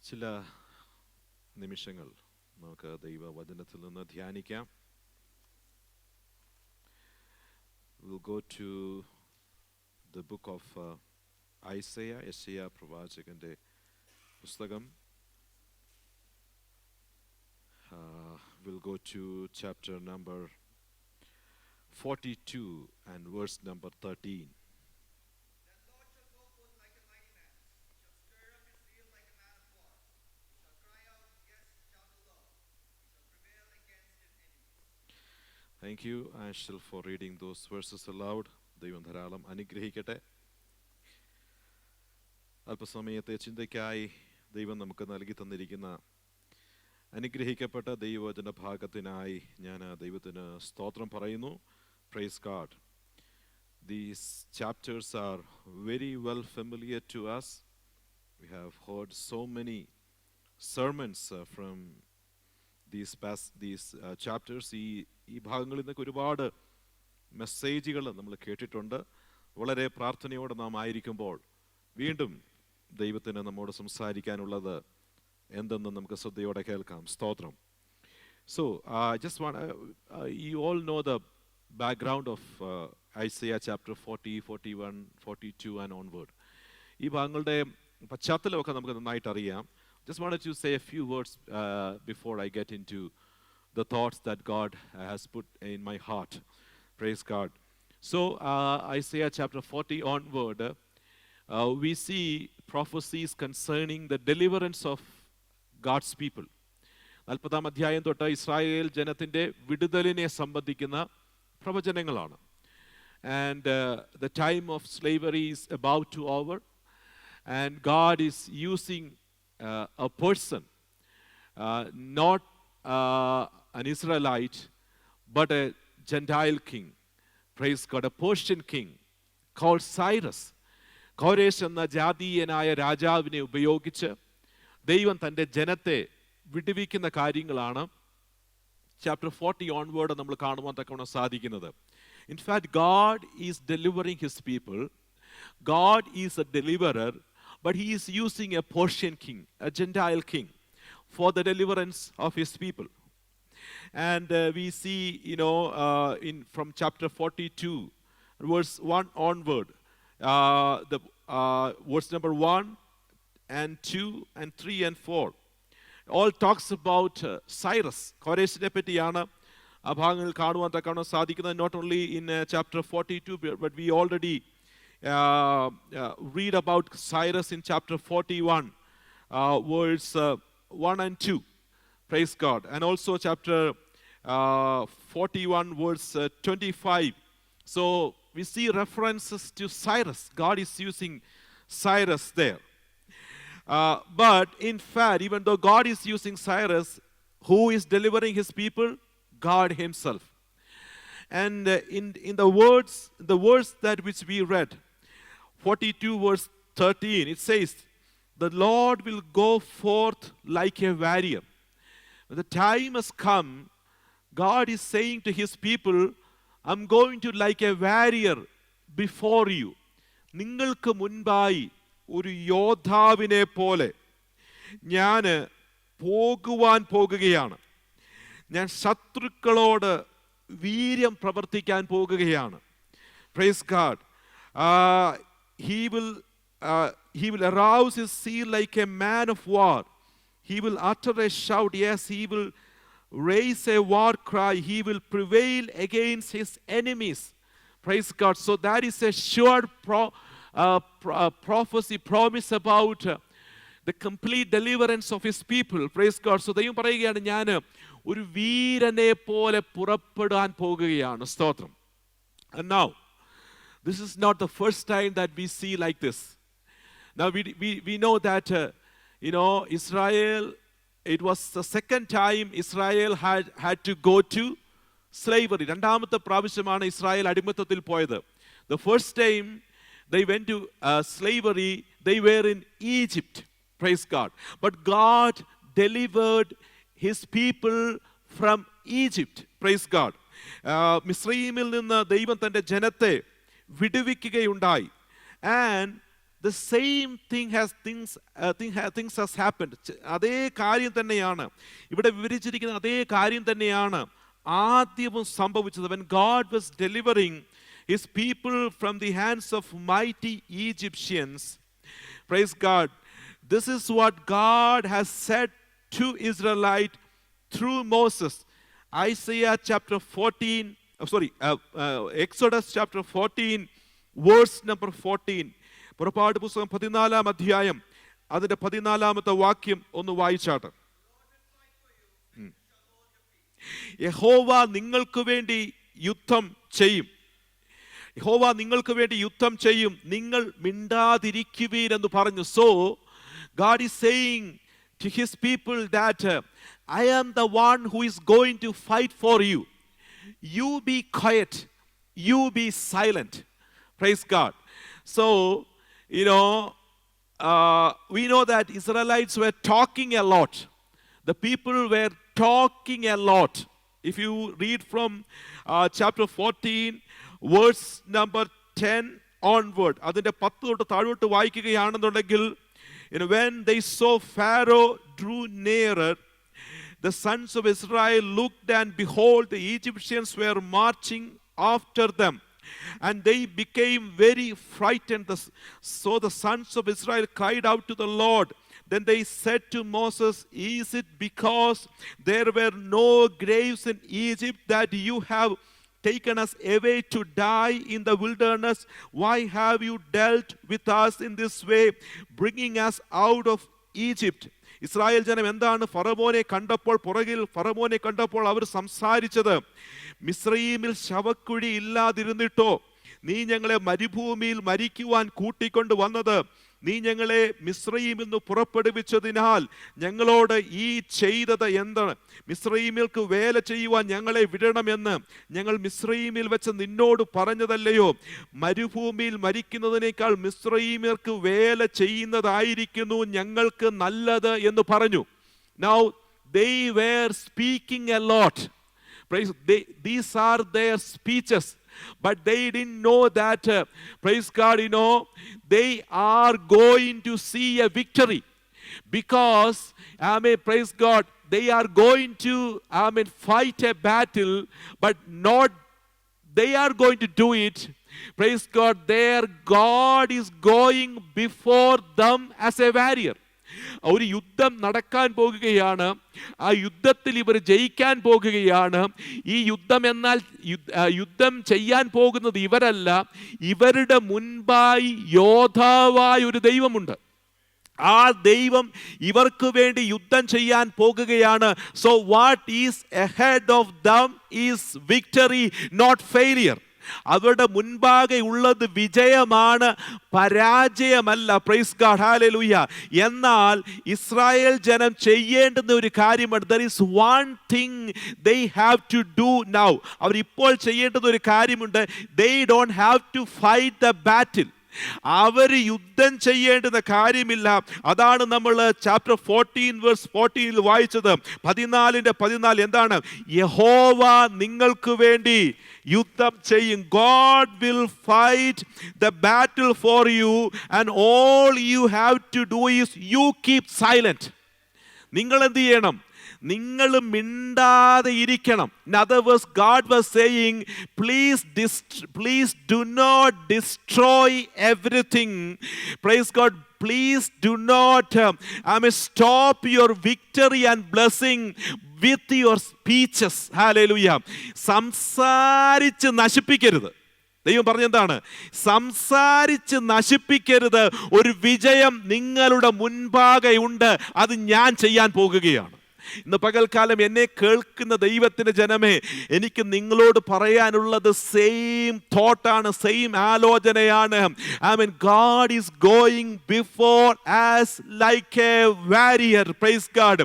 ചില നിമിഷങ്ങൾ നമുക്ക് ദൈവവചനത്തിൽ നിന്ന് ധ്യാനിക്കാം. We'll go to the book of Isaiah, യെശയ്യാ പ്രവാചകന്റെ പുസ്തകം. We'll go to chapter number 42 and verse number 13. Thank you, Ashel, for reading those verses aloud. ദൈവം ധാരാളം അനുഗ്രഹിക്കട്ടെ. അല്പസമയത്തെ ചിന്തയ്ക്കായി ദൈവം നമുക്ക് നൽകി തന്നിരിക്കുന്ന അനുഗ്രഹിക്കപ്പെട്ട ദൈവവചന ഭാഗത്തിനായി ഞാൻ ദൈവത്തിന് സ്തോത്രം പറയുന്നു. Praise God. These chapters are very well familiar to us. We have heard so many sermons from these chapters. ഈ ഭാഗങ്ങളിൽ നിന്നൊക്കെ ഒരുപാട് മെസ്സേജുകൾ നമ്മൾ കേട്ടിട്ടുണ്ട്. വളരെ പ്രാർത്ഥനയോടെ നാം ആയിരിക്കുമ്പോൾ വീണ്ടും ദൈവത്തിന് നമ്മോട് സംസാരിക്കാനുള്ളത് എന്തെന്ന് നമുക്ക് ശ്രദ്ധയോടെ കേൾക്കാം. സ്തോത്രം. So just want you all know the background of Isaiah chapter 40, 41, 42 and onward. ഈ ഭാഗങ്ങളുടെ പശ്ചാത്തലമൊക്കെ നമുക്ക് നന്നായിട്ട് അറിയാം. Just wanted to say a few words before I get into the thoughts that God has put in my heart. Praise God. So Isaiah chapter 40 onward, we see prophecies concerning the deliverance of God's people. 40-ാം അധ്യായം തൊട്ട് Israel ജനത്തിൻ്റെ വിടുതലിനെ സംബന്ധിക്കുന്ന പ്രവചനങ്ങളാണ്. And the time of slavery is about to over, and God is using a person, not an Israelite, but a Gentile king. Praise God. A Persian king called Cyrus. കോരേശ് എന്ന ജാതീയനായ രാജാവിനെ ഉപയോഗിച്ച് ദൈവം തൻ്റെ ജനത്തെ വിടുവിക്കുന്ന കാര്യങ്ങളാണ് ചാപ്റ്റർ 40 ഓൺവേർഡ് നമ്മൾ കാണുവാൻ തക്കവണ്ണം സാധിക്കുന്നത്. In fact, God is delivering his people. God is a deliverer, but he is using a Persian king, a Gentile king, for the deliverance of his people. And we see, from chapter 42, verse 1 onward, the verse number 1 and 2 and 3 and 4 all talks about Cyrus. കോരേശിനെ പറ്റിയാണ് ആ ഭാഗങ്ങളിൽ കാണുവാൻ തക്കവണ്ണം സാധിക്കുന്നത്. Not only in chapter 42, but we already read about Cyrus in chapter 41, verse 1 and 2. Praise God. And also chapter 41, verse 25. So we see references to Cyrus. God is using Cyrus there. But in fact, even though God is using Cyrus, who is delivering his people? God himself. And in the words that which we read, 42 verse 13, it says, the Lord will go forth like a warrior. When the time has come, God is saying to his people, I'm going to like a warrior before you. നിങ്ങൾക്ക് മുൻപായി ഒരു യോദ്ധാവിനെ പോലെ ഞാൻ പോകുവാൻ പോകുകയാണ്. ഞാൻ ശത്രുക്കളോട് വീര്യം പ്രവർത്തിക്കാൻ പോകുകയാണ്. Praise God. He will arouse his zeal like a man of war. He will utter a shout. Yes, he will raise a war cry. He will prevail against his enemies. Praise God. So that is a sure prophecy, promise about the complete deliverance of his people. Praise God. So ദൈവം പറയുകയാണ്, ഞാൻ ഒരു വീരനെ പോലെ പുറപ്പെടാൻ പോകുകയാണ്. സ്തോത്രം. And now, this is not the first time that we see like this. Now we know that Israel, it was the second time Israel had to go to slavery. രണ്ടാമത്തെ പ്രാവശ്യമാണ് ഇസ്രായേൽ അടിമത്തത്തിൽ പോയത്. The first time they went to slavery, they were in Egypt. Praise God. But God delivered his people from Egypt. Praise God. മിസ്രയീമിൽ നിന്ന് ദൈവം തൻ്റെ ജനത്തെ വിടുവിക്കുകയുണ്ടായി. And the same thing has happened. അതേ കാര്യം തന്നെയാണ് ഇവിടെ വിവരിച്ചിരിക്കുന്ന അതേ കാര്യം തന്നെയാണ് ആദ്യവും സംഭവിച്ചത്. When God was delivering his people from the hands of mighty Egyptians, praise God, this is what God has said to Israelite through Moses. Isaiah chapter 14, Exodus chapter 14 verse number 14. പുറപ്പാട് പുസ്തകം 14 അധ്യായം അതിന്റെ 14 വാക്യം ഒന്ന് വായിച്ചാട്ടെ. യഹോവ നിങ്ങൾക്ക് വേണ്ടി യുദ്ധം ചെയ്യും, യഹോവ നിങ്ങൾക്ക് വേണ്ടി യുദ്ധം ചെയ്യും, നിങ്ങൾ മിണ്ടാതിരിക്കുവീൻ എന്ന് പറഞ്ഞു. So God is saying to his people that I am the one who is going to fight for you. You be quiet, you be silent. Praise God. So, we know that Israelites were talking a lot. The people were talking a lot. If you read from chapter 14, verse number 10 onward, അതിന്റെ 10 തൊട്ട് താഴോട്ട് വായിക്കുകയാണെന്നുണ്ടെങ്കിൽ, when they saw Pharaoh drew nearer, the sons of Israel looked, and behold, the Egyptians were marching after them, and they became very frightened. So the sons of Israel cried out to the Lord. Then they said to Moses, is it because there were no graves in Egypt that you have taken us away to die in the wilderness? Why have you dealt with us in this way, bringing us out of Egypt? Israel ജനം എന്താണ് ഫറവോനെ കണ്ടപ്പോൾ അവർ സംസാരിച്ചത്? മിസ്രയീമിൽ ശവക്കുഴി ഇല്ലാതിരുന്നിട്ടോ നീ ഞങ്ങളെ മരുഭൂമിയിൽ മരിക്കുവാൻ കൂട്ടിക്കൊണ്ട് വന്നത്? നീ ഞങ്ങളെ മിസ്രയീമിൽ നിന്ന് പുറപ്പെടുവിച്ചതിനാൽ ഞങ്ങളോട് ഈ ചെയ്തത് എന്താണ്? മിസ്രയീമിൽക്ക് വേല ചെയ്യുവാൻ ഞങ്ങളെ വിടണമെന്ന് ഞങ്ങൾ മിസ്രയീമിൽ വെച്ച് നിന്നോട് പറഞ്ഞതല്ലയോ? മരുഭൂമിയിൽ മരിക്കുന്നതിനേക്കാൾ മിസ്രയീമിൽക്ക് വേല ചെയ്യുന്നതായിരിക്കുന്നു ഞങ്ങൾക്ക് നല്ലത് എന്ന് പറഞ്ഞു. Now they were speaking a lot. These are their speeches. But they didn't know that, praise God, they are going to see a victory. Because, praise God, they are going to, fight a battle, but not, they are going to do it. Praise God, their God is going before them as a warrior. ഒരു യുദ്ധം നടക്കാൻ പോകുകയാണ്, ആ യുദ്ധത്തിൽ ഇവർ ജയിക്കാൻ പോകുകയാണ്. ഈ യുദ്ധം എന്നാൽ യുദ്ധം ചെയ്യാൻ പോകുന്നത് ഇവരല്ല, ഇവരുടെ മുൻപായി യോദ്ധാവായ ഒരു ദൈവമുണ്ട്. ആ ദൈവം ഇവർക്ക് വേണ്ടി യുദ്ധം ചെയ്യാൻ പോകുകയാണ്. So what is ahead of them is victory, not failure. അവരുടെ മുൻപാകെ ഉള്ളത് വിജയമാണ്, പരാജയമല്ല. Praise God, hallelujah. എന്നാൽ ഇസ്രായേൽ ജനം ചെയ്യേണ്ടുന്ന ഒരു കാര്യമുണ്ട്. there is one thing they have to do now. അവർ ഇപ്പോൾ ചെയ്യേണ്ടുന്ന ഒരു കാര്യമുണ്ട്. they don't have to fight the battle. അവർ യുദ്ധം ചെയ്യേണ്ടുന്ന കാര്യമില്ല. അതാണ് നമ്മൾ ചാപ്റ്റർ 14 വേഴ്സ് 14 വായിച്ചത്. 14 എന്താണ്? യഹോവ നിങ്ങൾക്ക് വേണ്ടി യുദ്ധം ചെയ്യും. God will fight the battle for you, and all you have to do is you keep silent. നിങ്ങൾ എന്ത് ചെയ്യണം? നിങ്ങൾ മിണ്ടാതെ ഇരിക്കണം. In other words, God was saying, please do not destroy everything. Praise God. Please do not stop your victory and blessing with your speeches. Hallelujah. സംസാരിച്ച് നശിപ്പിക്കരുത്. ദൈവം പറഞ്ഞെന്താണ്? സംസാരിച്ച് നശിപ്പിക്കരുത്. ഒരു വിജയം നിങ്ങളുടെ മുൻപാകെ ഉണ്ട്, അത് ഞാൻ ചെയ്യാൻ പോകുകയാണ്. ഇന്ന് പകൽക്കാലം എന്നെ കേൾക്കുന്ന ദൈവത്തിന്റെ ജനമേ, എനിക്ക് നിങ്ങളോട് പറയാനുള്ളത് സെയിം തോട്ടാണ്, സെയിം ആലോചനയാണ്. God is going before us like a warrior. Praise God.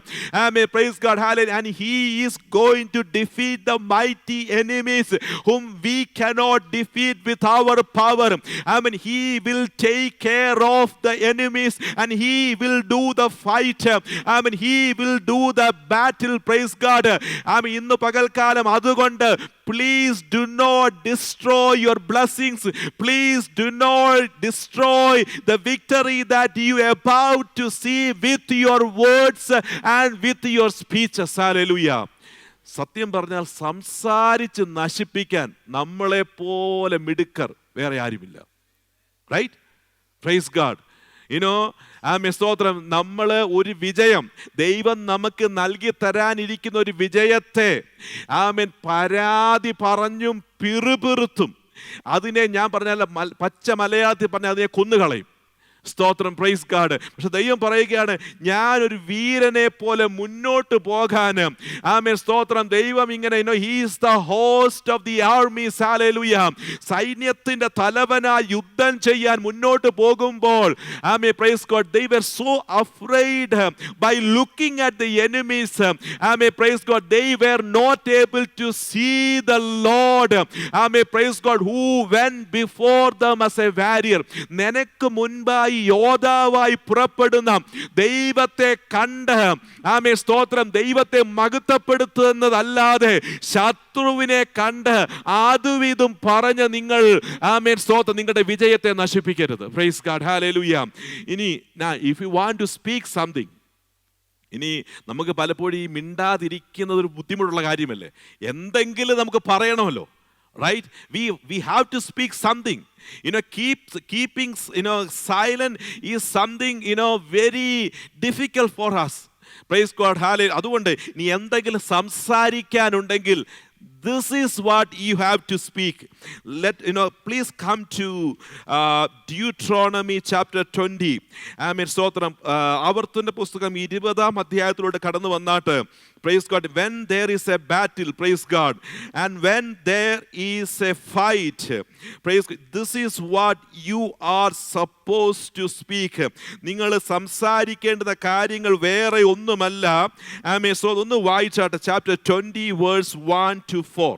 Praise God. Hallelujah. And he is going to defeat the mighty enemies whom we cannot defeat with our power. He will take care of the enemies, and he will do the fight. He will do the the battle, praise God. ഇന്ന് പകൽക്കാലം അതുകൊണ്ട് please do not destroy your blessings. Please do not destroy the victory that you are about to see with your words and with your speeches. Hallelujah. സത്യം പറഞ്ഞാൽ സംസാരിച്ച് നശിപ്പിക്കാൻ നമ്മളെ പോലെ മിടുക്കർ വേറെ ആരുമില്ല. റൈറ്റ്? Praise God. സ്തോത്രം. നമ്മൾ ഒരു വിജയം, ദൈവം നമുക്ക് നൽകി തരാനിരിക്കുന്ന ഒരു വിജയത്തെ പരാതി പറഞ്ഞും പിറുപിറുത്തും അതിനെ ഞാൻ പറഞ്ഞാൽ പച്ച മലയാളത്തിൽ പറഞ്ഞാൽ അതിനെ കൊന്നുകളയും. സ്തോത്രം. Praise God. പക്ഷെ ദൈവം പറയുകയാണ്, ഞാനൊരു വീരനെ പോലെ മുന്നോട്ട് പോകാൻ. സ്തോത്രം. ദൈവം ഇങ്ങനെ he is the host of the armies. Hallelujah. സൈന്യത്തിന്റെ തലവനായി യുദ്ധം ചെയ്യാൻ മുന്നോട്ട് പോകുമ്പോൾ praise God, they were so afraid by looking at the enemies. Praise God, they were not able to see the Lord. Praise God, who went before them as a warrior. നിനക്ക് മുൻപായി യോദ്ധാവായി പുറപ്പെടുന്ന ദൈവത്തെ കണ്ട് സ്തോത്രം ദൈവത്തെ മഹത്വപ്പെടുത്തുന്നതല്ലാതെ ശത്രുവിനെ കണ്ട് അതുവിധം പറഞ്ഞ് നിങ്ങൾ സ്തോത്രം നിങ്ങളുടെ വിജയത്തെ നശിപ്പിക്കരുത്. Praise God. ഹല്ലേലൂയ. ഇനി if you want to speak something, ഇനി നമുക്ക് പലപ്പോഴും ഈ മിണ്ടാതിരിക്കുന്നത് ഒരു ബുദ്ധിമുട്ടുള്ള കാര്യമല്ലേ. എന്തെങ്കിലും നമുക്ക് പറയണമല്ലോ. Right? We have to speak something. Keeping silent is something very difficult for us. Praise God. Hallelujah. അതുകൊണ്ട് നീ എന്തെങ്കിലും സംസാരിക്കാനുണ്ടെങ്കിൽ this is what you have to speak. Please come to Deuteronomy chapter 20. സ്തോത്രം. ആവർത്തന പുസ്തകം 20-ാം അധ്യായത്തിലൂടെ കടന്നു വന്നാട്ട് praise God, when there is a battle, praise God, and when there is a fight, praise God, this is what you are supposed to speak. നിങ്ങൾ സംസാരിക്കേണ്ടുന്ന കാര്യങ്ങൾ വേറെ ഒന്നുമല്ല. So ഒന്ന് വായിച്ചാട്ടെ. Chapter 20 verse 1 to 4.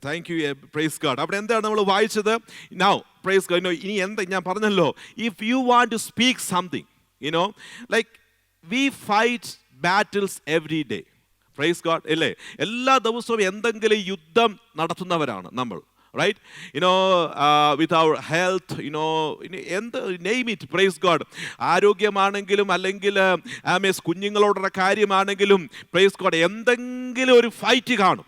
Thank you. Praise God. അവിടെ എന്താണ് നമ്മൾ വായിച്ചത്? Now, praise God. ഇനി എന്താ ഞാൻ പറഞ്ഞല്ലോ, if you want to speak something, like we fight battles every day. Praise God. അല്ലേ? എല്ലാ ദിവസവും എന്തെങ്കിലും യുദ്ധം നടത്തുന്നവരാണ് നമ്മൾ. Right? With our health, name it, praise God. ആരോഗ്യമാണെങ്കിലും അല്ലെങ്കിൽ കുഞ്ഞുങ്ങളോടുള്ള കാര്യമാണെങ്കിലും praise God, എന്തെങ്കിലും ഒരു ഫൈറ്റ് കാണും.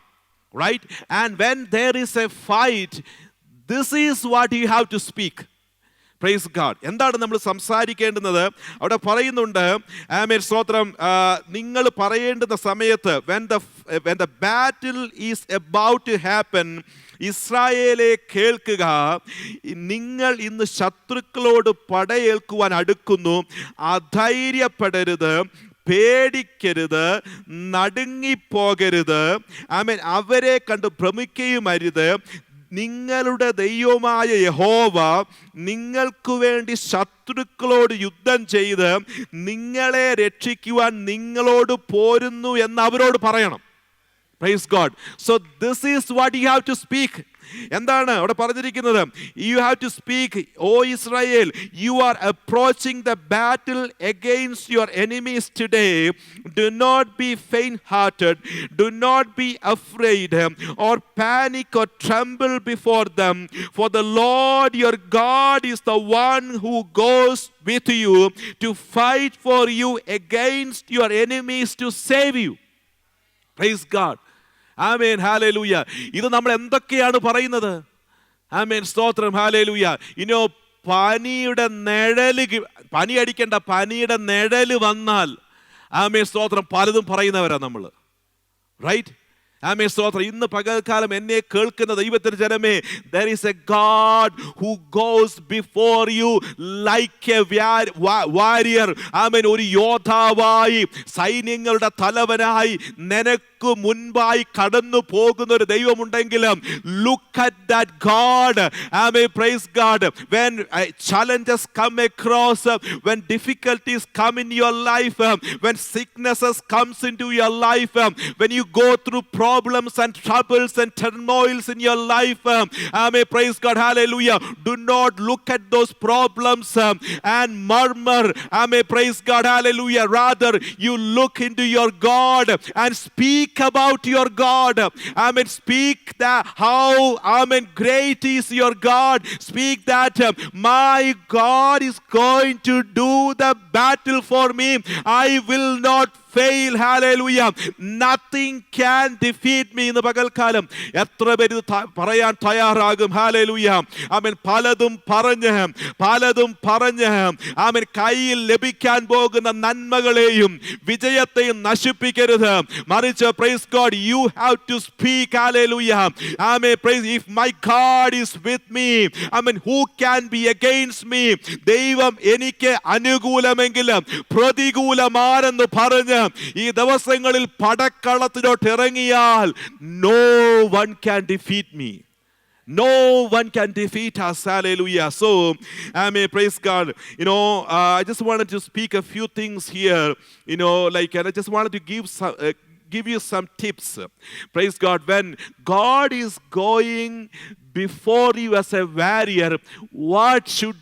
Right? And when there is a fight, this is what you have to speak. Praise God. എന്താണ് നമ്മൾ സംസാരിക്കേണ്ടുന്നത്? അവിടെ പറയുന്നുണ്ട് സ്തോത്രം. നിങ്ങൾ പറയേണ്ടുന്ന സമയത്ത് when the battle is about to happen, ഇസ്രായേലെ കേൾക്കുക, നിങ്ങൾ ഇന്ന് ശത്രുക്കളോട് പടയേൽക്കുവാൻ അടുക്കുന്നു. അധൈര്യപ്പെടരുത്, പേടിക്കരുത്, നടുങ്ങിപ്പോകരുത്. അവരെ കണ്ട് ഭ്രമിക്കുകയും അരുത്. നിങ്ങളുടെ ദൈവമായ യഹോവ നിങ്ങൾക്ക് വേണ്ടി ശത്രുക്കളോട് യുദ്ധം ചെയ്ത് നിങ്ങളെ രക്ഷിക്കുവാൻ നിങ്ങളോട് പോരുന്നു എന്ന് അവരോട് പറയണം. Praise God. So this is what you have to speak. എന്താണ് അവിടെ പറഞ്ഞിരിക്കുന്നത്? You have to speak, O Israel, you are approaching the battle against your enemies today. Do not be faint-hearted. Do not be afraid or panic or tremble before them. For the Lord your God is the one who goes with you to fight for you against your enemies to save you. Praise God. Amen. Hallelujah. ഇത് നമ്മൾ എന്തൊക്കെയാണ് പറയുന്നത്? ആമേൻ. സ്തോത്രം. Hallelujah. പനിയുടെ നിഴല്, പനി അടിക്കേണ്ട, പനിയുടെ നിഴല് വന്നാൽ ആമേൻ സ്തോത്രം പലതും പറയുന്നവരാ നമ്മൾ. Right? ആമേൻ, സ്തോത്രം. ഇന്ന് പകൽക്കാലം എന്നെ കേൾക്കുന്ന ദൈവത്തിന്റെ ജനമേ, there is a God who goes before you like a warrior. ആമേൻ, ഒരു യോദ്ധാവായി, സൈന്യങ്ങളുടെ തലവനായി നിനക്ക് മുൻപായി കടന്നു പോകുന്ന ഒരു ദൈവമുണ്ടെങ്കിലും, look at that God. Amen, praise God. When challenges come across, when difficulties come in your life, when sicknesses comes into your life, when you go through problems and troubles and turmoils in your life, amen, praise God, hallelujah, do not look at those problems and murmur, amen, praise God, hallelujah. Rather, you look into your God and speak about your God. Amen, speak that how, amen, great is your God. Speak that my God is going to do the battle for me. I will not fail. Hallelujah. Nothing can defeat me. ഇന്ന് പകൽക്കാലം എത്ര പേര് പറയാൻ തയ്യാറാകും? Hallelujah. ആമേൻ. പലതും പറഞ്ഞ് ആമേൻ കയ്യിൽ ലഭിക്കാൻ പോകുന്ന നന്മകളെയും വിജയത്തെയും നശിപ്പിക്കരുത്. മറിച്ച് praise God, you have to speak. Hallelujah. Amen. Praise, if my God is with me, amen, who can be against me? ദൈവം എനിക്ക് അനുകൂലമെങ്കിലും പ്രതികൂലമാണെന്ന് പറഞ്ഞ് ഈ ദിവസങ്ങളിൽ പടക്കളത്തിലോട്ട് ഇറങ്ങിയാൽ, no one can defeat me. No one can defeat us. Hallelujah. So, amen, praise God. I just wanted to speak a few things here. And I just wanted to give you some tips. Praise God. When God is going before you as a warrior, what should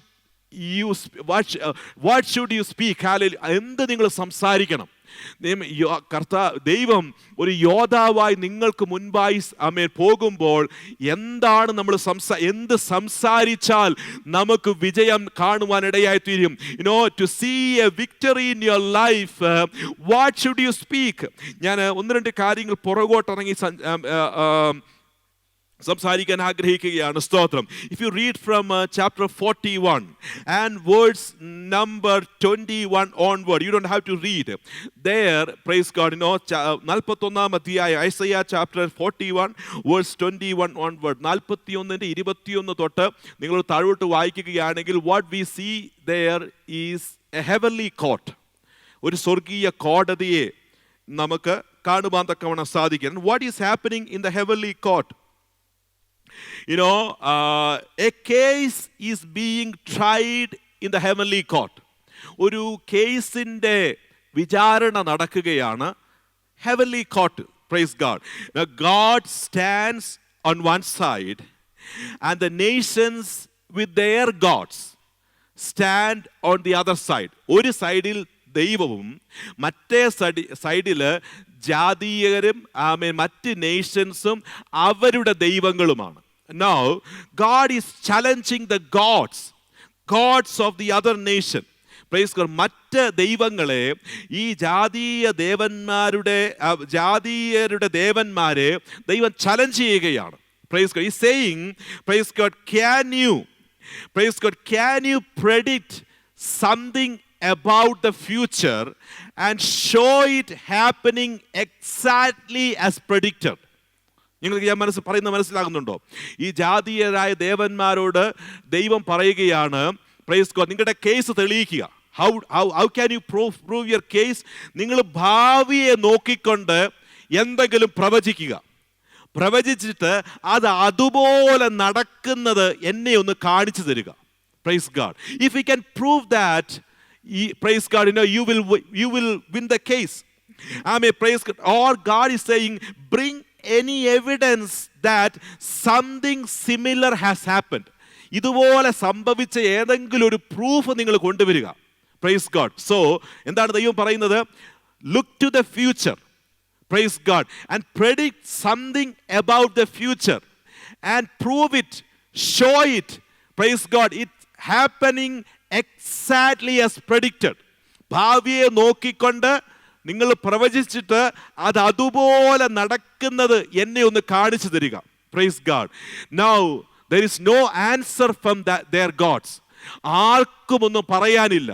you speak? Hallelujah. എന്ത് നിങ്ങൾ സംസാരിക്കണം? ദൈവം ഒരു യോദ്ധാവായി നിങ്ങൾക്ക് മുൻപായി ആമേൻ പോകുമ്പോൾ എന്താണ് നമ്മൾ എന്ത് സംസാരിച്ചാൽ നമുക്ക് വിജയം കാണുവാൻ ഇടയായി തീരും? To see a victory in your life, what should you speak? ഞാൻ ഒന്ന് രണ്ട് കാര്യങ്ങൾ പുറകോട്ടിറങ്ങി സംസാരിക്കാൻ ആഗ്രഹിക്കുകയാണ്. സ്തോത്രം. If you read from chapter 41 and verse number 21 onward, you don't have to read there, praise God. 41 അധ്യായം ഐസയ്യ chapter 41 verse 21 onward, 41-21 തൊട്ട് നിങ്ങൾ താഴോട്ട് വായിക്കുകയാണെങ്കിൽ, what we see there is a heavenly court. ഒരു സ്വർഗീയ കോടതിയെ നമുക്ക് കാണുവാൻ തക്കവണ്ണം സാധിക്കും. What is happening in the heavenly court? A case is being tried in the heavenly court. ഒരു കേസിന്റെ വിചാരണ നടക്കുകയാണ് heavenly court. Praise God. Now God stands on one side and the nations with their gods stand on the other side. ഒരു സൈഡിൽ ദൈവവും മറ്റേ സൈഡില് ജാതീയരും ആമേൻ മറ്റ് നേഷൻസും അവരുടെ ദൈവങ്ങളുമാണ്. Now God is challenging the gods of the other nation. Praise God. മറ്റ് ദൈവങ്ങളെ, ഈ ജാതീയരുടെ ദേവന്മാരെ ദൈവം ചലഞ്ച് ചെയ്യുകയാണ്. Praise God. He's saying, praise God, can you predict something about the future and show it happening exactly as predicted? നിങ്ങൾക്ക് ഞാൻ മനസ്സിലാകുന്നുണ്ടോ? ഈ ജാതീയരായ ദേവന്മാരോട് ദൈവം പറയുകയാണ്, പ്രൈസ് ഗോഡ്, നിങ്ങളുടെ കേസ് തെളിയിക്കുക. How can you prove your case? നിങ്ങൾ ഭാവിയെ നോക്കിക്കൊണ്ട് എന്തെങ്കിലും പ്രവചിച്ചിട്ട് അത് അതുപോലെ നടക്കുന്നത് എന്നെ ഒന്ന് കാണിച്ചു തരിക. Praise God. If we can prove that, praise God, you will win the case. Amen, praise God. Or God is saying, bring any evidence that something similar has happened. ഇതുപോലെ സംഭവിച്ച ഏതെങ്കിലും ഒരു പ്രൂഫ് നിങ്ങൾ കൊണ്ടുവരിക. Praise God. So എന്താണ് ദൈവം പറയുന്നത്? Look to the future. Praise God. And predict something about the future and prove it, show it. Praise God. It's happening exactly as predicted. ഭാവിയെ നോക്കിക്കൊണ്ട് നിങ്ങൾ പ്രവചിച്ചിട്ട് അത് അതുപോലെ നടക്കുന്നത് എന്നെ ഒന്ന് കാണിച്ചു തരിക. Praise God. Now there is no answer from their gods. ആർക്കും ഒന്നും പറയാനില്ല.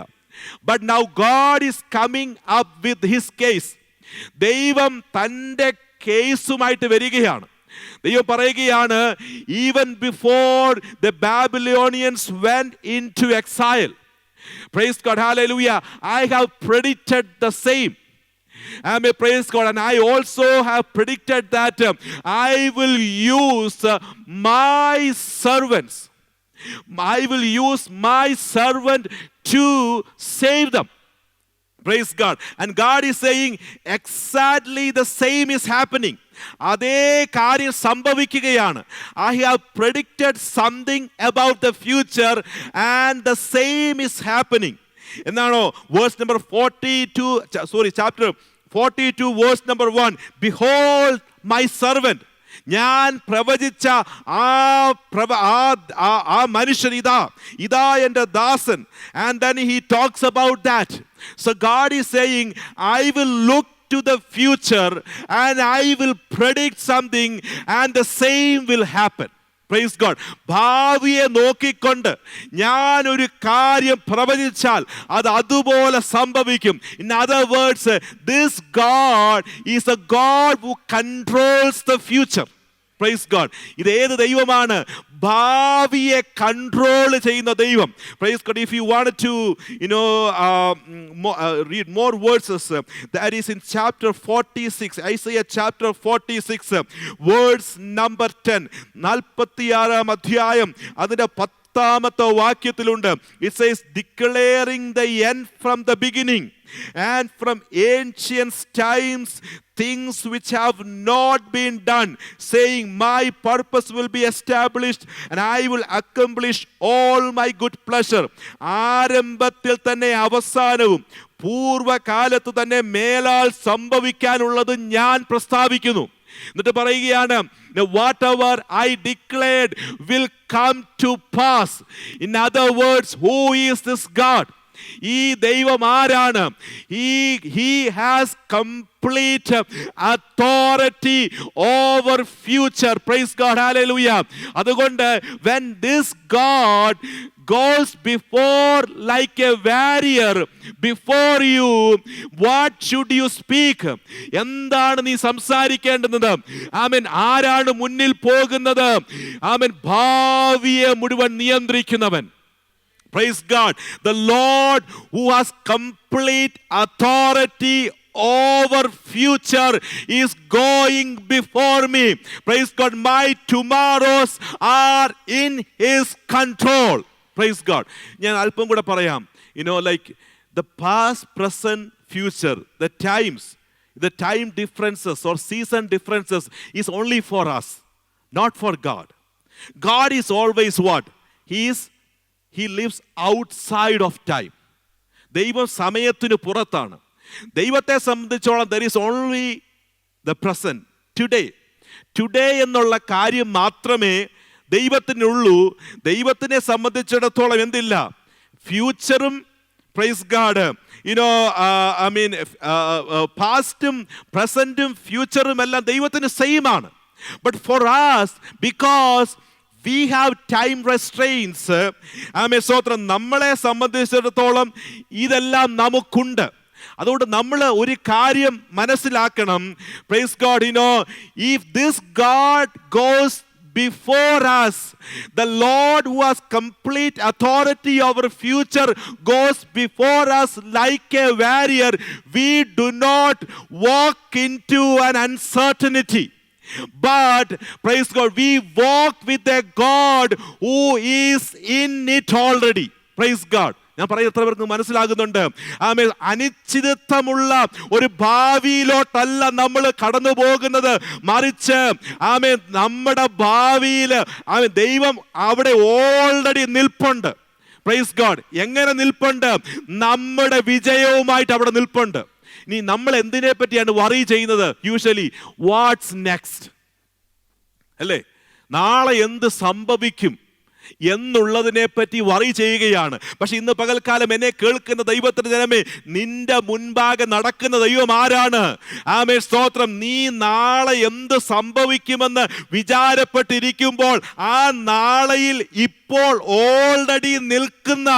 But now God is coming up with his case. ദൈവം തൻ്റെ കേസുമായിട്ട് വരികയാണ്. ദൈവം പറയുകയാണ്, even before the Babylonians went into exile, praise God, hallelujah, I have predicted the same. Amen, praise God. And I also have predicted that I will use my servants. I will use my servant to save them. Praise God. And God is saying exactly the same is happening. അതേ കാര്യം സംഭവിക്കുകയാണ്. I have predicted something about the future and the same is happening. എന്നാണോ verse number 42, chapter 42 verse number 1, behold my servant. ഞാൻ പ്രവചിച്ച ആ മനുഷ്യൻ ഇതാ എൻ്റെ ദാസൻ. And then he talks about that. So God is saying, I will look to the future and I will predict something and the same will happen. Praise God. ഭാവിയെ നോക്കിക്കൊണ്ട് ഞാൻ ഒരു കാര്യം പ്രവചിച്ചാൽ അത് അതുപോലെ സംഭവിക്കും. In other words, this God is a God who controls the future. Praise God. ഇത് ഏത് ദൈവമാണ്? ഭാവിയെ കൺട്രോൾ ചെയ്യുന്ന ദൈവം. Praise God. If you wanted to read more verses, that is in chapter 46, Isaiah chapter 46 verse number 10, 46 അധ്യായം അതിന്റെ 10ാമത്തെ വാക്യത്തിലുണ്ട്. It says, declaring the end from the beginning and from ancient times things which have not been done, saying, my purpose will be established and I will accomplish all my good pleasure. ആരംഭത്തിൽ തന്നെ അവസാനവും പൂർവകാലത്ത് തന്നെ മേലാൽ സംഭവിക്കാനുള്ളത് ഞാൻ പ്രസ്താവിക്കുന്നു. എന്നിട്ട് പറയുകയാണ്, whatever I declared will come to pass. In other words, who is this God? ഈ ദൈവം ആരാണ്? He has complete authority over future. Praise God, hallelujah. അതുകൊണ്ട് when this God goes before like a warrior before you, what should you speak? എന്താണ് നീ സംസാരിക്കേണ്ടത്? ആമേൻ. ആരാണ് മുന്നിൽ പോകുന്നത്? ആമേൻ. ഭാവിയെ മുഴുവൻ നിയന്ത്രിക്കുന്നവൻ. Praise God. The Lord who has complete authority over future is going before me. Praise God. My tomorrows are in his control. Praise God. ഞാൻ അല്പം കൂടെ പറയാം. Like the past, present, future, the time differences or season differences is only for us, not for God. God is always what? He lives outside of time. ദൈവം സമയത്തിന് പുറത്താണ്. ദൈവത്തെ സംബന്ധിച്ചോളം there is only the present, today എന്നുള്ള കാര്യം മാത്രമേ ദൈവത്തിനുള്ളൂ. ദൈവത്തിനെ സംബന്ധിച്ചിടത്തോളം എന്തില്ല? ഫ്യൂച്ചറും, പ്രൈസ് ഗാഡ്, പാസ്റ്റും പ്രസന്റും ഫ്യൂച്ചറും എല്ലാം ദൈവത്തിന് സെയിം ആണ്. But for us, because we have time restraints, സ്തോത്രം, നമ്മളെ സംബന്ധിച്ചിടത്തോളം ഇതെല്ലാം നമുക്കുണ്ട്. അതുകൊണ്ട് നമ്മൾ ഒരു കാര്യം മനസ്സിലാക്കണം. Praise God. if this God goes before us, the Lord who has complete authority over future goes before us like a warrior, we do not walk into an uncertainty. But praise God, we walk with a God who is in it already. Praise God. ഞാൻ പറയുന്ന എത്ര പേർക്ക് മനസ്സിലാകുന്നുണ്ട്? ആമേൻ. അനിശ്ചിതത്വമുള്ള ഒരു ഭാവിയിലോട്ടല്ല നമ്മൾ കടന്നു പോകുന്നത്, മറിച്ച് ആമേൻ നമ്മുടെ ഭാവിയിൽ ആമേൻ ദൈവം അവിടെ ഓൾറെഡി നിൽപ്പുണ്ട്. Praise God. എങ്ങനെ നിൽപ്പുണ്ട്? നമ്മുടെ വിജയവുമായിട്ട് അവിടെ നിൽപ്പുണ്ട്. ഇനി നമ്മൾ എന്തിനെ പറ്റിയാണ് വറി ചെയ്യുന്നത്? യൂഷ്വലി വാട്ട്സ് നെക്സ്റ്റ്, അല്ലേ? നാളെ എന്ത് സംഭവിക്കും എന്നുള്ളതിനെ പറ്റി വറി ചെയ്യുകയാണ്. പക്ഷെ ഇന്ന് പകൽക്കാലം എന്നെ കേൾക്കുന്ന ദൈവത്തിന്റെ ജനമേ, നിന്റെ മുൻപാകെ നടക്കുന്ന ദൈവം ആരാണ്? ആമേൻ, സ്തോത്രം. നീ നാളെ എന്ത് സംഭവിക്കുമെന്ന് വിചാരപ്പെട്ടിരിക്കുമ്പോൾ ആ നാളെയിൽ ഇപ്പോൾ ഓൾറെഡി നിൽക്കുന്ന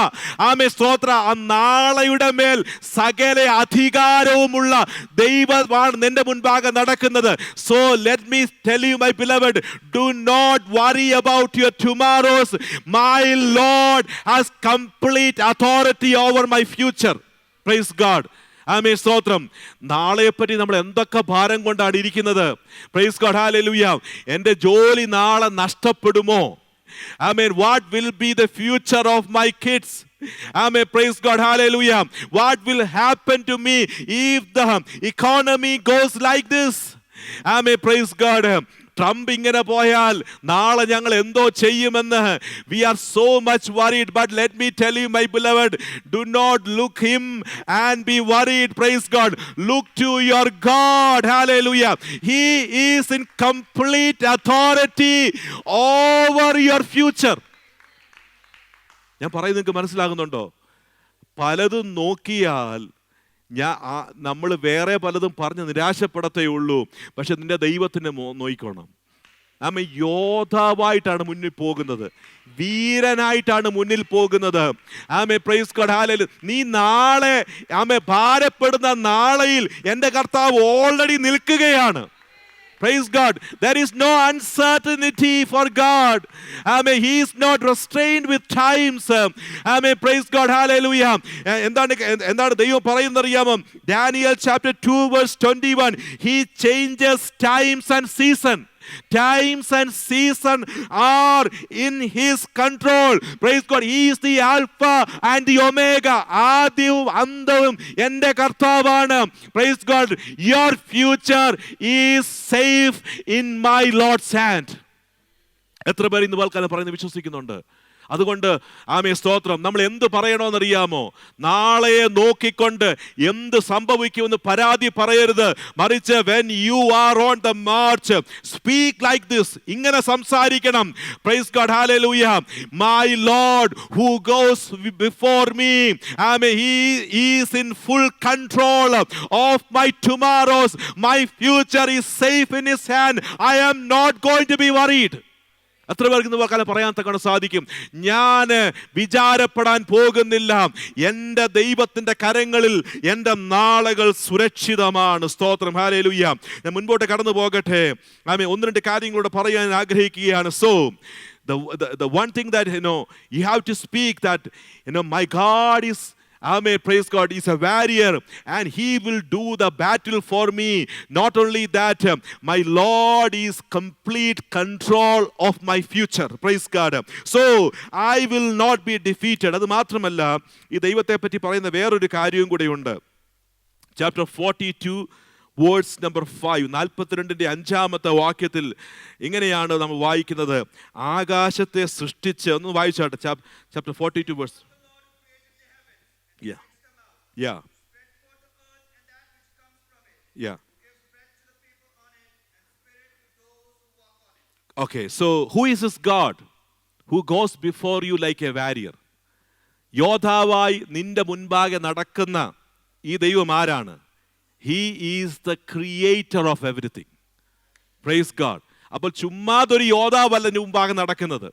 സ്തോത്ര ആ നാളെയുടെ മേൽ സകല അധികാരവുമുള്ള ദൈവമാണ് നിന്റെ മുൻപാകെ നടക്കുന്നത്. So let me tell you my beloved, do not worry about your tomorrows. My lord has complete authority over my future. Praise God. Amen, സ്തോത്രം. നാളെയെപ്പറ്റി നമ്മൾ എന്തൊക്കെ ഭാരം കൊണ്ടാണ് ഇരിക്കുന്നത്. Praise God, hallelujah. എൻ്റെ ജോലി നാളെ നഷ്ടപ്പെടുമോ? Amen. What will be the future of my kids? Amen. Praise God. Hallelujah. What will happen to me if the economy goes like this? Amen. Praise God. Trump ഇങ്ങനെ പോയാൽ നാളെ ഞങ്ങൾ എന്തോ ചെയ്യുമെന്ന് we are so much worried. But let me tell you, my beloved, do not look him and be worried. Praise God. Look to your God. Hallelujah. He is in complete authority over your future. ഞാൻ പറയുന്നത് നിങ്ങൾക്ക് മനസ്സിലാകുന്നുണ്ടോ? പലതും നോക്കിയാൽ നമ്മൾ വേറെ പലതും പറഞ്ഞ് നിരാശപ്പെടത്തേ ഉള്ളൂ. പക്ഷെ നിന്റെ ദൈവത്തിനെ നോക്കണം. യോദ്ധാവായിട്ടാണ് മുന്നിൽ പോകുന്നത്, വീരനായിട്ടാണ് മുന്നിൽ പോകുന്നത്. Price God, hallelujah. നീ നാളെ ഭാരപ്പെടുന്ന നാളെയിൽ എൻ്റെ കർത്താവ് ഓൾറെഡി നിൽക്കുകയാണ്. Praise God. There is no uncertainty for God. Amen. He is not restrained with times. Amen. Praise God. Hallelujah. എന്താണ് ദൈവം പറയുന്നറിയാമോ? Daniel chapter 2 verse 21. He changes times and season. Times and season are in his control. Praise God. He is the Alpha and the Omega. ആദ്യവും അന്തവും എൻ്റെ കർത്താവാണ്. Praise God. Your future is safe in my Lord's hand. എത്ര പേർ ഇന്ന് വാൽക്കാലം പറയുന്നത് വിശ്വസിക്കുന്നുണ്ട്? അതുകൊണ്ട് ആമേ, സ്തോത്രം. നമ്മൾ എന്ത് പറയണമെന്നറിയാമോ? നാളെയെ നോക്കിക്കൊണ്ട് എന്ത് സംഭവിക്കുമെന്ന് പരാതി പറയരുത്. മറിച്ച് when you are on the march, speak like this. ഇങ്ങനെ സംസാരിക്കണം. Praise God. Hallelujah. My Lord who goes before me, amen, he is in full control of my tomorrows. My future is safe in his hand. I am not going to be worried. എത്ര പേർക്ക് ഇന്ന് വാക്കാലം പറയാൻ തക്കണം സാധിക്കും? ഞാൻ വിചാരപ്പെടാൻ പോകുന്നില്ല. എൻ്റെ ദൈവത്തിൻ്റെ കരങ്ങളിൽ എൻ്റെ നാളുകൾ സുരക്ഷിതമാണ്. സ്തോത്രം. ഹല്ലേലൂയ. ഞാൻ മുൻപോട്ട് കടന്നു പോകട്ടെ. ആമേൻ. ഒന്ന് രണ്ട് കാര്യങ്ങളോട് പറയാൻ ആഗ്രഹിക്കുകയാണ്. So the one thing that you have to speak, that my God is, amen, praise God, is a warrior and he will do the battle for me. Not only that, my Lord is complete control of my future. Praise God. So I will not be defeated. അത് മാത്രമല്ല, ഈ ദൈവത്തെ പറ്റി പറയുന്ന വേറൊരു കാര്യവും കൂടെയുണ്ട്. Chapter 42 verse number 5, 42-ന്റെ 5-ാമത്തെ വാക്യത്തിൽ ഇങ്ങനെയാണ് നമ്മൾ വായിക്കുന്നത്. ആകാശത്തെ സൃഷ്ടിച്ച്, ഒന്ന് വായിച്ചാട്ടെ. Chapter 42 verse. Yeah. Yeah. Yeah. Okay, so who is this God who goes before you like a warrior? യോദ്ധാവായി നിന്റെ മുൻപാകെ നടക്കുന്ന ഈ ദൈവം ആരാണ്? He is the creator of everything. Praise God. അപ്പോൾ ചുമ്മാതൊരു യോദ്ധാവല്ല നിന്റെ മുൻപാകെ നടക്കുന്നത്.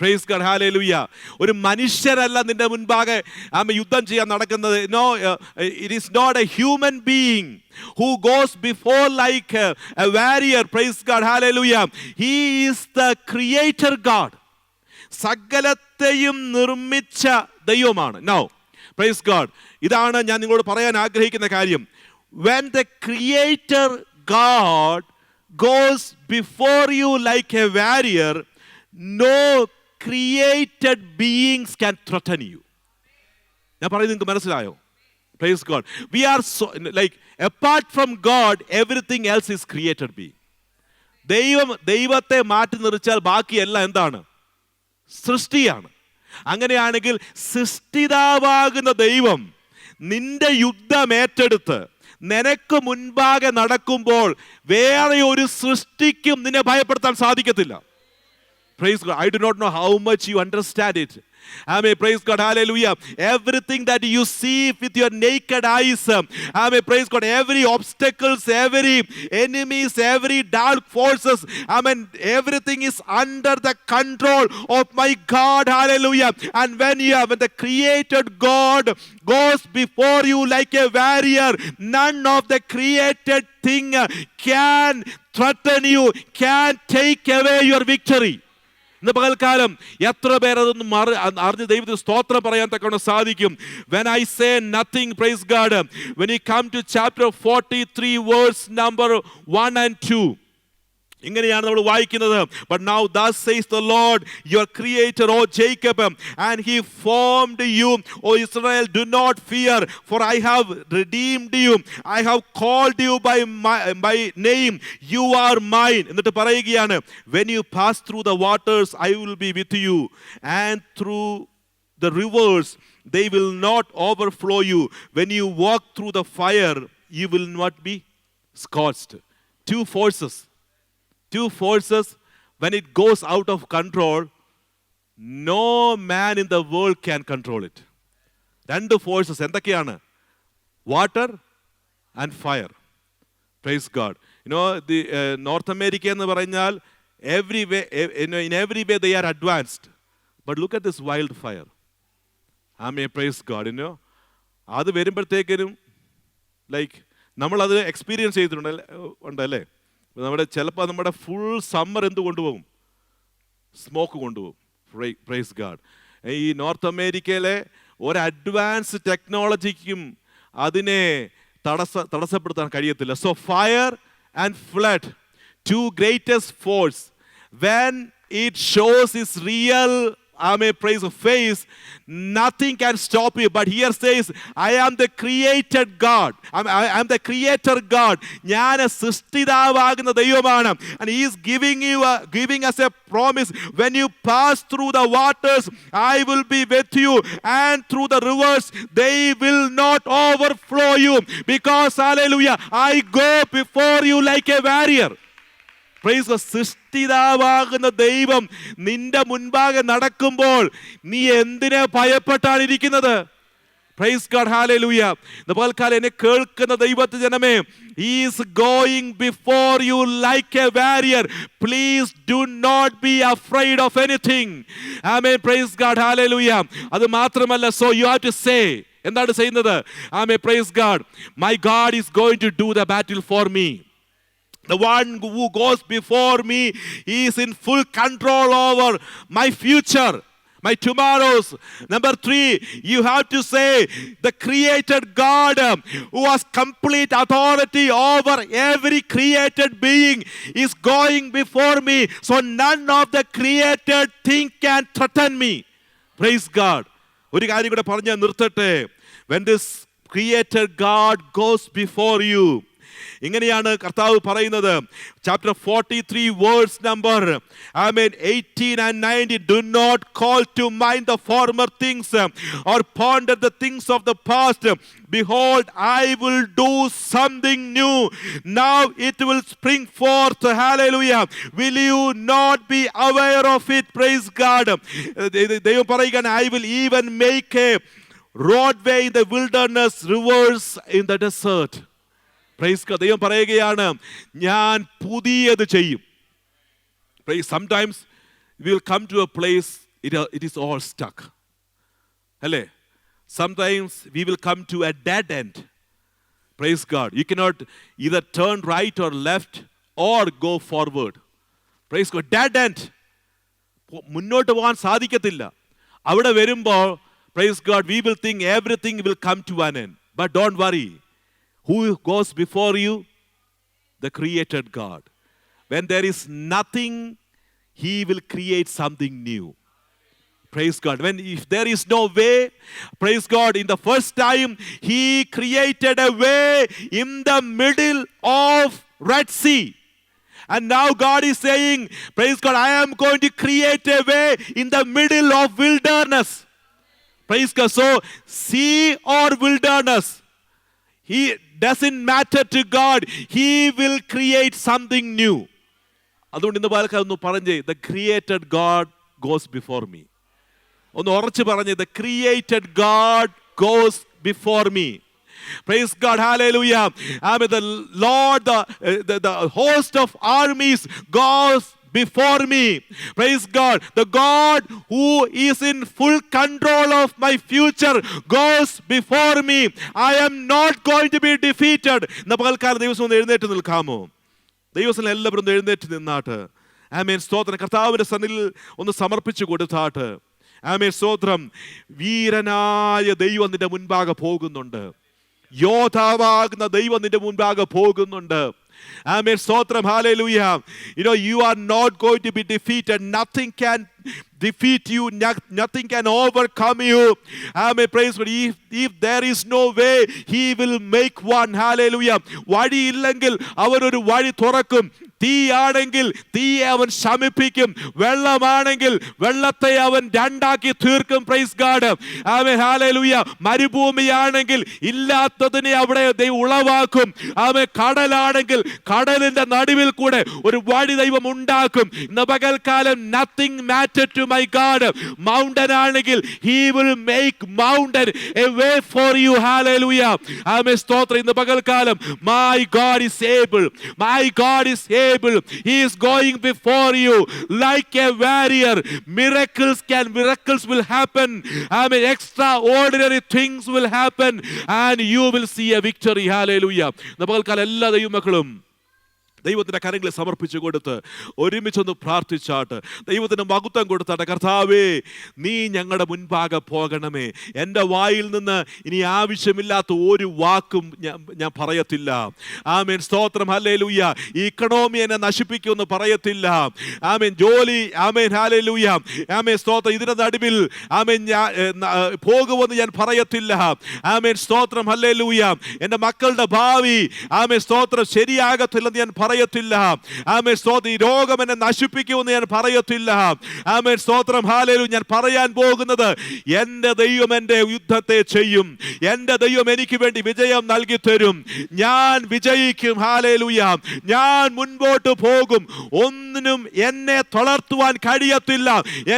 Praise God. Hallelujah. ഒരു മനുഷ്യരല്ല നിന്റെ മുൻപാകെ യുദ്ധം ചെയ്യാൻ നടക്കുന്നത്. No, it is not a human being who goes before like a warrior. Praise God. Hallelujah. He is the creator God. സകലത്തെയും നിർമ്മിച്ച ദൈവമാണ്. Now, praise God. ഇതാണ് ഞാൻ നിങ്ങളോട് പറയാൻ ആഗ്രഹിക്കുന്ന കാര്യം. When the creator God goes before you like a warrior, no created beings can threaten you. ഞാൻ പറയുന്നത് നിങ്ങൾക്ക് മനസ്സിലായോ? Praise God. We are so, like, apart from God, everything else is created being. ദൈവത്തെ മാറ്റി നിർത്തിയാൽ ബാക്കിയെല്ലാം എന്താണ്? സൃഷ്ടിയാണ്. അങ്ങനെയാണെങ്കിൽ സൃഷ്ടിതാവാകുന്ന ദൈവം നിന്റെ യുദ്ധം ഏറ്റെടുത്ത് നിനക്ക് മുൻപാകെ നടക്കുമ്പോൾ വേറെ ഒരു സൃഷ്ടിക്കും നിന്നെ ഭയപ്പെടുത്താൻ സാധിക്കത്തില്ല. Praise God. I do not know how much you understand it. Amen. Praise God. Hallelujah. Everything that you see with your naked eyes. Amen. Praise God. Every obstacles, every enemies, every dark forces. Amen. Everything is under the control of my God. Hallelujah. And when the created God goes before you like a warrior, none of the created thing can threaten you, can take away your victory. ഇന്ന് പകൽക്കാലം എത്ര പേരതൊന്നും അറിഞ്ഞ് ദൈവത്തിന് സ്തോത്രം പറയാൻ തക്കവണ്ണം സാധിക്കും. When I say nothing, praise God, when you come to chapter 43 verse number 1 and 2, ഇങ്ങനെയാണ് നമ്മൾ വായിക്കുന്നത്. But now thus says the Lord your creator, O Jacob, and he formed you, O Israel, do not fear, for I have redeemed you. I have called you by name. You are mine. എന്നിട്ട് പറയുകയാണ്, when you pass through the waters, I will be with you, and through the rivers, they will not overflow you. When you walk through the fire, you will not be scorched. Two forces, when it goes out of control, no man in the world can control it. രണ്ട് forces എന്തൊക്കെയാണ്? Water and fire. Praise God. the north America എന്ന് പറഞ്ഞാൽ in every way they are advanced. But look at this wildfire. Amen. Praise God. അത് വരുമ്പോഴത്തേക്കിനും like നമ്മളത് experience ചെയ്തിട്ടുണ്ടല്ലേ? ചിലപ്പോൾ നമ്മുടെ full summer എന്ത് കൊണ്ടുപോകും? സ്മോക്ക് കൊണ്ടുപോകും. Praise God. ഈ നോർത്ത് അമേരിക്കയിലെ ഒരു അഡ്വാൻസ് ടെക്നോളജിക്കും അതിനെ തടസ്സപ്പെടുത്താൻ കഴിയത്തില്ല. So fire and flood, two greatest force, when it shows its real praise of face, nothing can stop you. But here says, I am the created God. I am the creator God. ഞാൻ സൃഷ്ടിതാവാകുന്ന ദൈവമാണ്. And he is giving us a promise. When you pass through the waters, I will be with you, and through the rivers, they will not overflow you, because hallelujah, I go before you like a warrior. Praise God. സൃഷ്ടിതാവാകുന്ന ദൈവം നിന്റെ മുൻപാകെ നടക്കുമ്പോൾ നീ എന്തിനെ ഭയപ്പെട്ടാണ് ഇരിക്കുന്നത്? Praise God. Hallelujah. പകൽക്കാലം എന്നെ കേൾക്കുന്ന ദൈവത്തിന്റെ ജനമേ, he is going before you like a warrior. Please do not be afraid of anything. Amen. Praise God. Hallelujah. അത് മാത്രമല്ല, so you have to say, എന്താണ് ചെയ്യുന്നത്? Amen. Praise God. My God is going to do the battle for me. The one who goes before me is in full control over my future, my tomorrows. Number 3, you have to say, the created God who has complete authority over every created being is going before me, so none of the created thing can threaten me. Praise God. ഒരു കാര്യം കൂടെ പറഞ്ഞ് നിർത്തട്ടെ. When this created God goes before you, ഇങ്ങനെയാണ് കർത്താവ് പറയുന്നത്. Chapter 43 verse number 18 and 19. Do not call to mind the former things or ponder the things of the past. Behold, I will do something new. Now it will spring forth. Hallelujah. Will you not be aware of it? Praise God. ദൈവം പറയുകയാണ്, I will even make a roadway in the wilderness, rivers in the desert. Praise God. ദൈവം പറയുകയാണ്, ഞാൻ പുതിയത് ചെയ്യും. Sometimes we will come to a place, it is all stuck. അല്ലേ? Sometimes we will come to a dead end. Praise God. You cannot either turn right or left or go forward. Praise God. Dead end. മുന്നോട്ട് പോകാൻ സാധിക്കത്തില്ല. അവിടെ വരുമ്പോൾ, praise God, we will think everything will come to an end. But don't worry. Who goes before you? The created God. When there is nothing, he will create something new. Praise God. If there is no way, praise God, in the first time he created a way in the middle of Red Sea. And now God is saying, praise God, I am going to create a way in the middle of wilderness. Praise God. So sea or wilderness, he doesn't matter to God. He will create something new. അതുകൊണ്ട് ഇന്ന് പാലക്കാട് ഒന്ന് പറഞ്ഞേ, the created God goes before me. ഒന്ന് ഉറച്ചു പറഞ്ഞ്, the created God goes before me. Praise God, hallelujah. Amen. The Lord, the host of armies goes before me. Praise God. The God who is in full control of my future goes before me. I am not going to be defeated. ഇന്ന് പകൽക്കാലം ദിവസം ഒന്ന് എഴുന്നേറ്റ് നിൽക്കാമോ? ദൈവത്തിൽ എല്ലാവരും ഒന്ന് എഴുന്നേറ്റ് നിന്നാട്ട് ആമേൻ സ്തോത്രം കർത്താവിന്റെ സന്നിധിയിൽ ഒന്ന് സമർപ്പിച്ചു കൊടുത്താട്ട് ആമേൻ സ്തോത്രം. വീരനായ ദൈവം നിന്റെ മുൻപാകെ പോകുന്നുണ്ട്. യോദ്ധാവാകുന്ന ദൈവം നിന്റെ മുൻപാകെ പോകുന്നുണ്ട്. Amen. Stotram. Hallelujah. You know, you are not going to be defeated. Nothing can defeat you. Nothing can overcome you. Amen. Praise God. If there is no way, He will make one. Hallelujah. വഴി ഇല്ലെങ്കിൽ അവൻ ഒരു വഴി തുറക്കും. തീയാണെങ്കിൽ തീയെ അവൻ ശമിപ്പിക്കും. വെള്ളമാണെങ്കിൽ വെള്ളത്തെ അവൻ രണ്ടാക്കി തീർക്കും. Praise God. ആമേൻ. ഹല്ലേലൂയ. മരുഭൂമിയാണെങ്കിൽ ഇല്ലാത്തതിനെ അവിടെ ദൈവം ഉളവാക്കും. ആമേൻ. കടലാണെങ്കിൽ കടലിന്റെ നടുവിൽ കൂടെ ഒരു വഴി ദൈവം ഉണ്ടാക്കും. ഇന്ന് പകൽക്കാലം nothing matter to my God. Mountain ആണെങ്കിൽ he will make mountain a way for you. Hallelujah. ആമേൻ. സ്തോത്രം. ഇന്ന് പകൽക്കാലം my God is able. My God is able. He is going before you like a warrior. Miracles will happen. I mean, extraordinary things will happen and you will see a victory. Hallelujah. നമ്മൾക്കാൽ എല്ലാ ദൈവമക്കളും ദൈവത്തിൻ്റെ കരങ്ങളിൽ സമർപ്പിച്ചു കൊടുത്ത് ഒരുമിച്ചൊന്ന് പ്രാർത്ഥിച്ചാട്ട് ദൈവത്തിന് മഹത്വം കൊടുത്താട്ടെ. കർത്താവേ, നീ ഞങ്ങളുടെ മുൻപാകെ പോകണമേ. എൻ്റെ വായിൽ നിന്ന് ഇനി ആവശ്യമില്ലാത്ത ഒരു വാക്കും ഞാൻ പറയത്തില്ല. ആമേൻ. സ്തോത്രം. ഹല്ലേലൂയ. ഈ ഇക്കണോമി എന്നെ നശിപ്പിക്കുമെന്ന് പറയത്തില്ല. ആമേൻ. ജോലി. ആമേൻ. ഹല്ലേലൂയ. ആമേൻ. സ്തോത്രം. ഇതിൻ്റെ നടുവിൽ ആമേൻ പോകുമെന്ന് ഞാൻ പറയത്തില്ല. ആമേൻ. സ്തോത്രം. ഹല്ലേലൂയ. എൻ്റെ മക്കളുടെ ഭാവി ആമേൻ സ്തോത്രം ശരിയാകത്തില്ലെന്ന് ഞാൻ പറയത്തില്ല. ആമേൻ. സ്തോത്രം. ഈ രോഗം എന്നെ നശിപ്പിക്കുമെന്ന് ഞാൻ പറയത്തില്ല. ആമേൻ. സ്തോത്രം. ഹല്ലേലൂയ. ഞാൻ പറയാൻ പോകുന്നത് എൻ്റെ ദൈവം എൻ്റെ യുദ്ധത്തെ ചെയ്യും. എൻ്റെ ദൈവം എനിക്ക് വേണ്ടി വിജയം നൽകി തരും. ഞാൻ വിജയിക്കും. ഹല്ലേലൂയ. ഞാൻ മുൻപോട്ട് പോകും. ഒന്നിനും എന്നെ തളർത്തുവാൻ കഴിയത്തില്ല.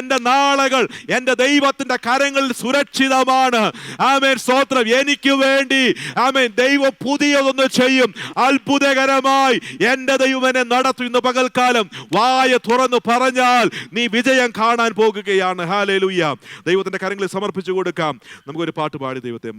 എൻ്റെ നാളുകൾ എൻ്റെ ദൈവത്തിൻ്റെ കരങ്ങളിൽ സുരക്ഷിതമാണ്. ആമേൻ. സ്തോത്രം. എനിക്ക് വേണ്ടി ആമേൻ ദൈവം പുതിയതൊന്ന് ചെയ്യും. അത്ഭുതകരമായി എൻ്റെ ദൈവം എന്നെ നടത്തും. ഇന്ന് പകൽക്കാലം വായ തുറന്നു പറഞ്ഞാൽ നീ വിജയം കാണാൻ പോകുകയാണ്. ഹല്ലേലൂയ. ദൈവത്തിന്റെ കരങ്ങളിൽ സമർപ്പിച്ചു കൊടുക്കാം. നമുക്കൊരു പാട്ട് പാടി ദൈവത്തെ